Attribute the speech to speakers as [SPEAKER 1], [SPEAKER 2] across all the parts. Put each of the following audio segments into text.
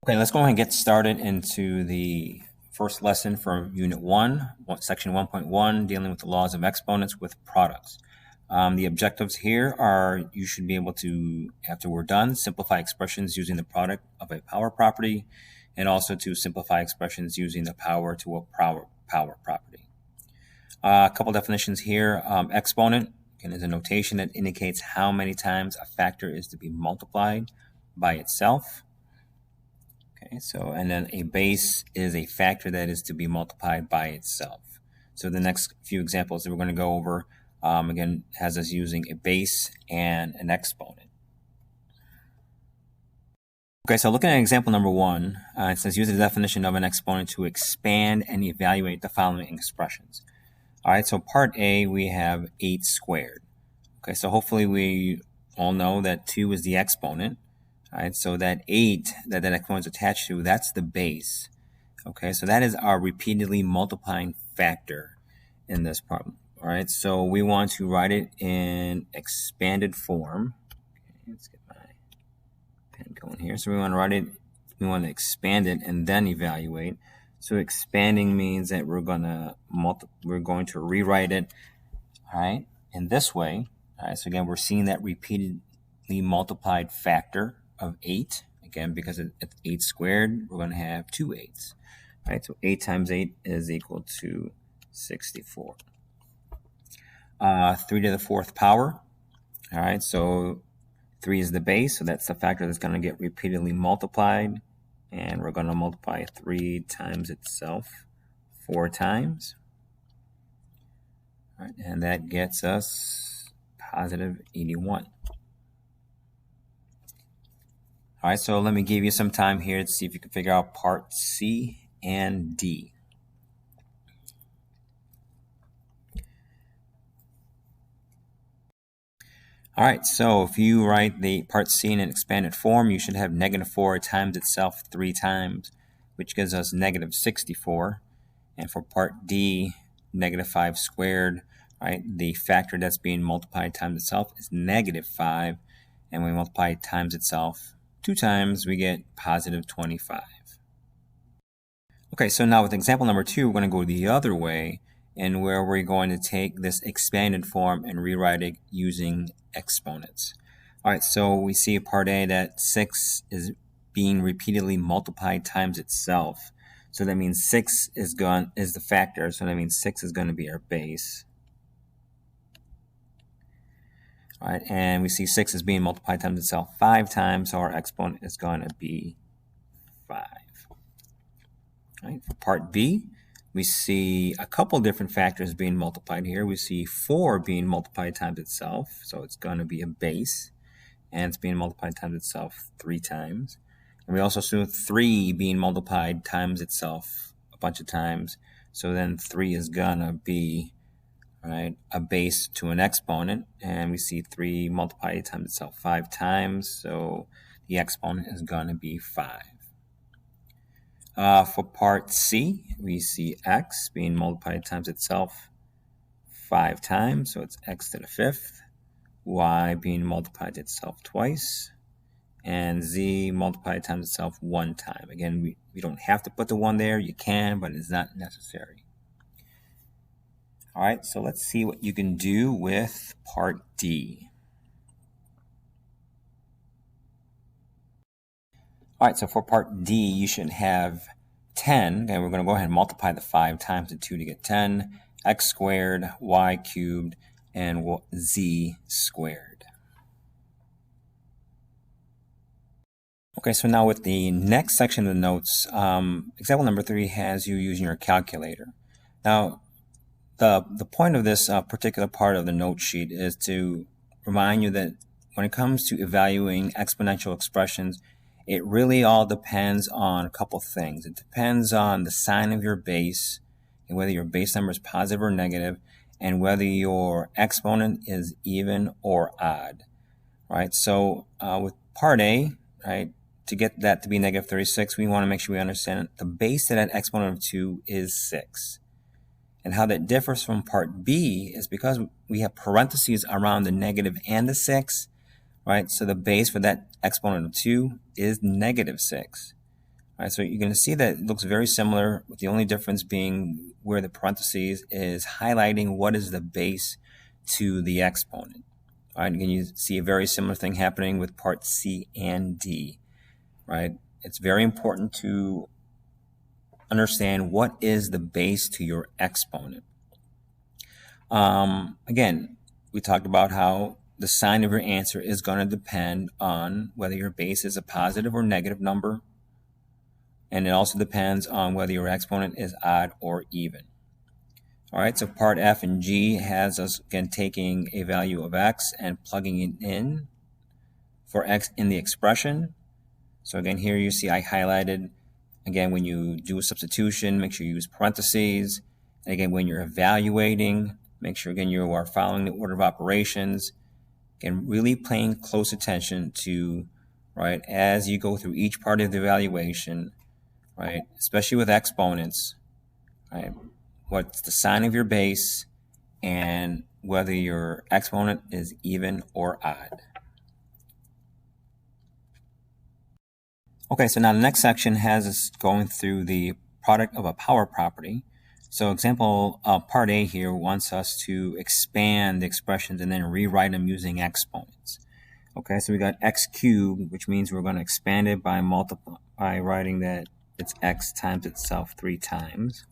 [SPEAKER 1] Okay, let's go ahead and get started into the first lesson for Unit 1, Section 1.1, dealing with the laws of exponents with products. The objectives here are you should be able to, after we're done, simplify expressions using the product of a power property, and also to simplify expressions using the power to a power property. A couple definitions here. Exponent is a notation that indicates how many times a factor is to be multiplied by itself. Okay, so, and then a base is a factor that is to be multiplied by itself. So the next few examples that we're going to go over, again, has us using a base and an exponent. Okay, so looking at example number 1, it says use the definition of an exponent to expand and evaluate the following expressions. All right, so part A, we have 8 squared. Okay, so hopefully we all know that 2 is the exponent. All right, so that 8 that exponent is attached to, that's the base. Okay, so that is our repeatedly multiplying factor in this problem. All right, so we want to write it in expanded form. Okay, let's get my pen going here. So we want to write it, we want to expand it and then evaluate. So expanding means that we're going to rewrite it, all right, in this way. All right, so again, we're seeing that repeatedly multiplied factor of 8. Again, because it's 8 squared, we're going to have 2 8s. All right, so 8 times 8 is equal to 64. 3 to the 4th power. All right, so 3 is the base, so that's the factor that's going to get repeatedly multiplied. And we're going to multiply 3 times itself 4 times. All right, and that gets us positive 81. All right, so let me give you some time here to see if you can figure out part C and D. All right, so if you write the part C in an expanded form, you should have -4 times itself 3 times, which gives us -64. And for part D, -5 squared, right, the factor that's being multiplied times itself is -5, and when we multiply it times itself 2 times, we get positive 25. Okay, so now with example number 2, we're going to go the other way, and where we're going to take this expanded form and rewrite it using exponents. All right, so we see part A that 6 is being repeatedly multiplied times itself. So that means 6 is the factor, so that means 6 is going to be our base. All right, and we see 6 is being multiplied times itself 5 times, so our exponent is going to be 5. All right, for part B, we see a couple different factors being multiplied here. We see 4 being multiplied times itself, so it's going to be a base, and it's being multiplied times itself 3 times. And we also see 3 being multiplied times itself a bunch of times, so then 3 is going to be, right, a base to an exponent, and we see 3 multiplied times itself 5 times, so the exponent is going to be 5. For part C, we see x being multiplied times itself 5 times, so it's x to the 5th, y being multiplied itself twice, and z multiplied times itself 1 time. Again, we don't have to put the 1 there. You can, but it's not necessary. All right, so let's see what you can do with part D. All right, so for part D, you should have 10. Okay, we're going to go ahead and multiply the 5 times the 2 to get 10, x squared, y cubed, and z squared. Okay, so now with the next section of the notes, example number 3 has you using your calculator. Now, the point of this particular part of the note sheet is to remind you that when it comes to evaluating exponential expressions, it really all depends on a couple things. It depends on the sign of your base, and whether your base number is positive or negative, and whether your exponent is even or odd. Right? So with part A, right, to get that to be -36, we want to make sure we understand the base to that exponent of 2 is 6. And how that differs from part B is because we have parentheses around the negative and the 6, right? So the base for that exponent of 2 is -6. All right, so you're going to see that it looks very similar, with the only difference being where the parentheses is highlighting what is the base to the exponent. All right, again, you see a very similar thing happening with part C and D. Right, it's very important to understand what is the base to your exponent. Again, we talked about how the sign of your answer is going to depend on whether your base is a positive or negative number. And it also depends on whether your exponent is odd or even. All right, so part F and G has us, again, taking a value of x and plugging it in for x in the expression. So again, here you see I highlighted, again, when you do a substitution, make sure you use parentheses. And again, when you're evaluating, make sure, again, you are following the order of operations. Again, really paying close attention to, right, as you go through each part of the evaluation, right, especially with exponents, right, what's the sign of your base and whether your exponent is even or odd. Okay, so now the next section has us going through the product of a power property. So example, part A here wants us to expand the expressions and then rewrite them using exponents. Okay, so we got x cubed, which means we're going to expand it by writing that it's x times itself 3 times.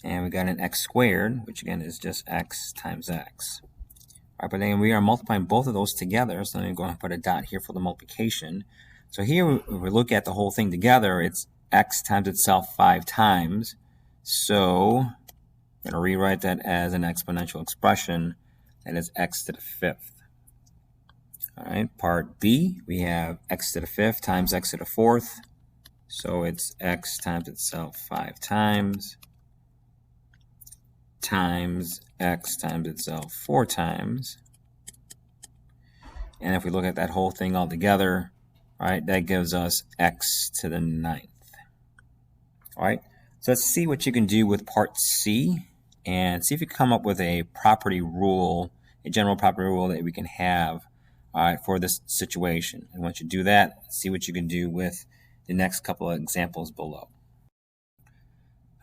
[SPEAKER 1] And we got an x squared, which again is just x times x. All right, but then we are multiplying both of those together, so I'm going to put a dot here for the multiplication. So here, if we look at the whole thing together, it's x times itself 5 times. So I'm going to rewrite that as an exponential expression, that is x to the 5th. All right, part B, we have x to the 5th times x to the 4th. So it's x times itself 5 times x times itself 4 times. And if we look at that whole thing all together, all right, that gives us x to the 9th. All right, so let's see what you can do with part C and see if you can come up with a property rule, a general property rule that we can have, all right, for this situation. And once you do that, see what you can do with the next couple of examples below.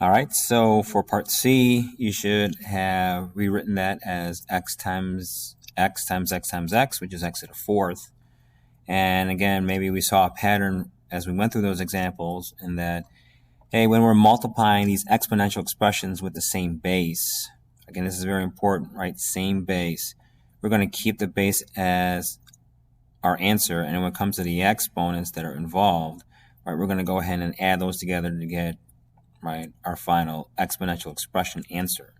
[SPEAKER 1] All right, so for part C, you should have rewritten that as x times x times x times x, which is x to the 4th. And again, maybe we saw a pattern as we went through those examples in that, hey, when we're multiplying these exponential expressions with the same base, again, this is very important, right? Same base. We're going to keep the base as our answer. And when it comes to the exponents that are involved, right, we're going to go ahead and add those together to get, right, our final exponential expression answer.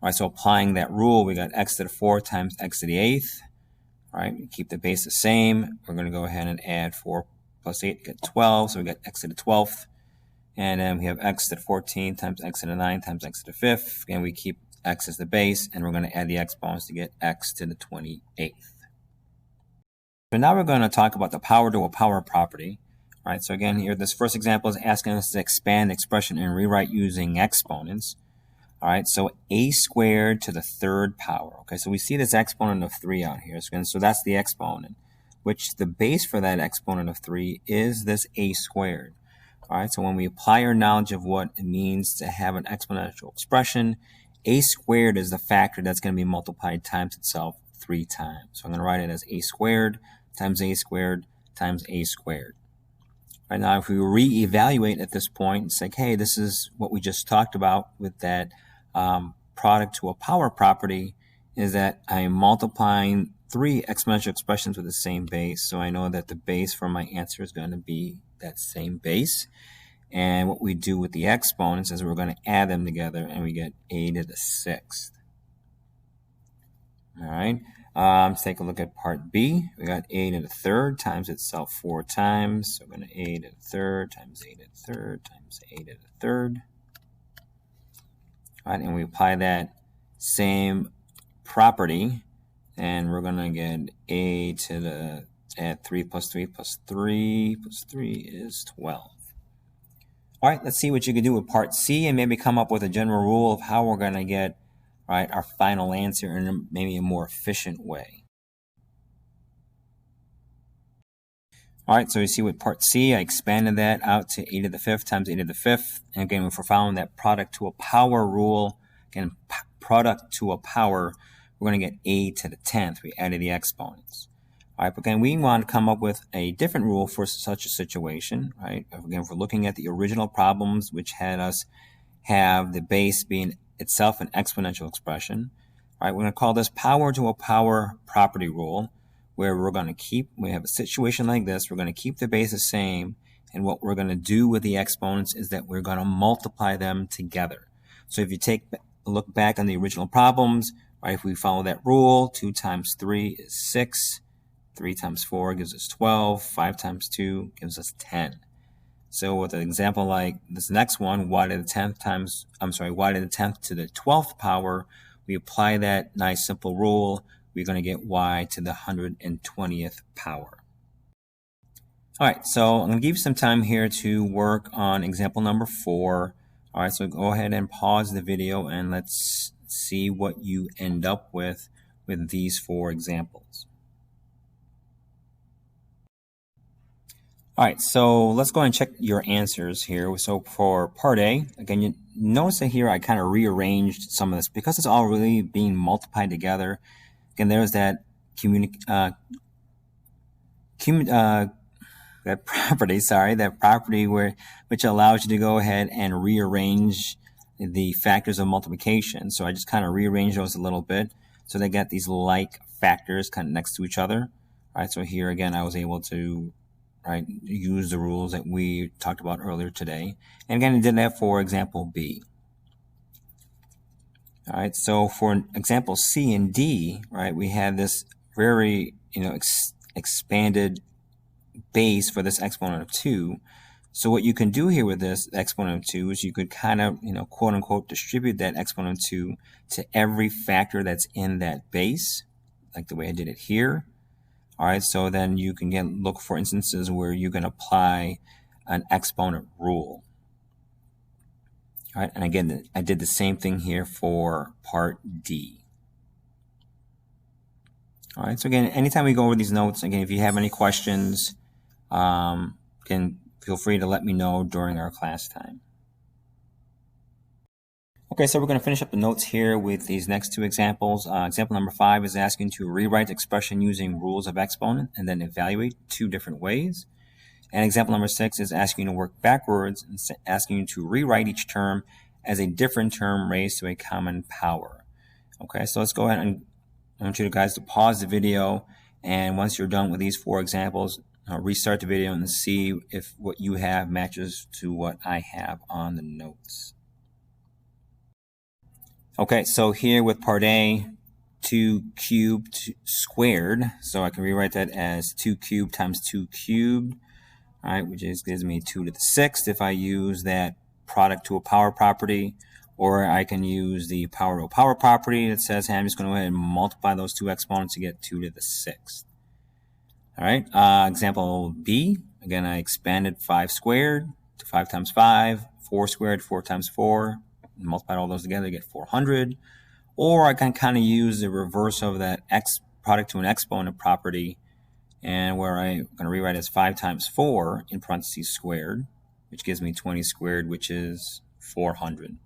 [SPEAKER 1] All right, so applying that rule, we got x to the 4th times x to the 8th. All right, we keep the base the same. We're going to go ahead and add 4 plus 8 to get 12. So we got x to the 12th. And then we have x to the 14th times x to the 9th times x to the 5th. Again, we keep x as the base, and we're going to add the exponents to get x to the 28th. So now we're going to talk about the power to a power property. All right, so again, here, this first example is asking us to expand the expression and rewrite using exponents. All right, so a squared to the 3rd power. Okay, so we see this exponent of 3 out here. So that's the exponent, which the base for that exponent of 3 is this a squared. All right, so when we apply our knowledge of what it means to have an exponential expression, a squared is the factor that's going to be multiplied times itself 3 times. So I'm going to write it as a squared times a squared times a squared. Right, now, if we reevaluate at this point and say, hey, this is what we just talked about with that product to a power property, is that I'm multiplying 3 exponential expressions with the same base. So I know that the base for my answer is going to be that same base. And what we do with the exponents is we're going to add them together, and we get a to the 6th. All right. Let's take a look at part B. We got a to the 3rd times itself 4 times. So we're going to a to the 3rd times a to the 3rd times a to the 3rd. All right, and we apply that same property, and we're going to get a to the, add 3 plus 3 plus 3 plus 3 is 12. All right, let's see what you can do with part C and maybe come up with a general rule of how we're going to get, right, our final answer in maybe a more efficient way. All right, so you see with part C, I expanded that out to 8 to the 5th times 8 to the 5th. And again, if we're following that product to a power rule, again, product to a power, we're going to get a to the 10th. We added the exponents. All right, but again, we want to come up with a different rule for such a situation, right? Again, if we're looking at the original problems, which had us have the base being itself an exponential expression, all right, we're going to call this power to a power property rule, where we're going to we have a situation like this, we're going to keep the base the same, and what we're going to do with the exponents is that we're going to multiply them together. So if you take a look back on the original problems, right, if we follow that rule, 2 times 3 is 6, 3 times 4 gives us 12, 5 times 2 gives us 10. So with an example like this next one, y to the 10th to the 12th power, we apply that nice simple rule, we're going to get y to the 120th power. All right, so I'm going to give you some time here to work on example number 4. All right, so go ahead and pause the video and let's see what you end up with these 4 examples. All right, so let's go ahead and check your answers here. So for part A, again, you notice that here I kind of rearranged some of this because it's all really being multiplied together. Again, there's that that property which allows you to go ahead and rearrange the factors of multiplication. So I just kind of rearranged those a little bit so they got these like factors kind of next to each other. All right, so here again I was able to use the rules that we talked about earlier today. And again, I did that for example B. All right, so for example C and D, right, we have this very, expanded base for this exponent of 2. So what you can do here with this exponent of 2 is you could kind of, quote unquote, distribute that exponent of 2 to every factor that's in that base, like the way I did it here. All right, so then you can look for instances where you can apply an exponent rule. All right, and again, I did the same thing here for part D. All right, so again, anytime we go over these notes, again, if you have any questions, feel free to let me know during our class time. Okay, so we're going to finish up the notes here with these next 2 examples. Example number 5 is asking to rewrite the expression using rules of exponent and then evaluate 2 different ways. And example number 6 is asking you to work backwards and asking you to rewrite each term as a different term raised to a common power. Okay, so let's go ahead and I want you guys to pause the video, and once you're done with these 4 examples, restart the video and see if what you have matches to what I have on the notes. Okay, so here with part A, 2 cubed squared, so I can rewrite that as 2 cubed times 2 cubed. All right, which gives me 2 to the 6th if I use that product to a power property, or I can use the power to a power property that says, hey, I'm just going to go ahead and multiply those 2 exponents to get 2 to the 6th. All right, example B, again, I expanded 5 squared to 5 times 5, 4 squared, 4 times 4, and multiplied all those together to get 400. Or I can kind of use the reverse of that product to an exponent property, and where I'm going to rewrite as 5 times 4 in parentheses squared, which gives me 20 squared, which is 400.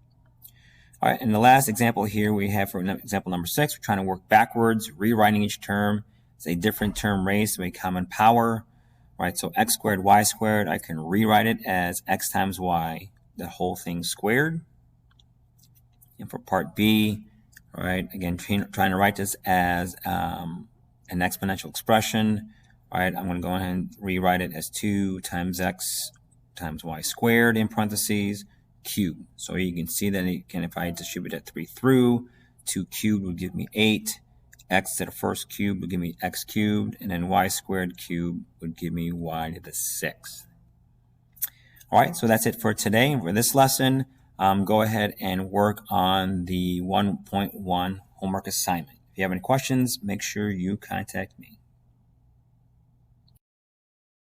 [SPEAKER 1] All right, and the last example here we have for example number 6, we're trying to work backwards, rewriting each term as a different term raised to a common power. All right, so x squared, y squared, I can rewrite it as x times y, the whole thing squared. And for part B, all right, again, trying to write this as an exponential expression. All right, I'm going to go ahead and rewrite it as 2 times x times y squared in parentheses cubed. So you can see that if I distribute that 3 through, 2 cubed would give me 8. X to the first cube would give me x cubed, and then y squared cubed would give me y to the 6th. All right, so that's it for today. For this lesson, go ahead and work on the 1.1 homework assignment. If you have any questions, make sure you contact me.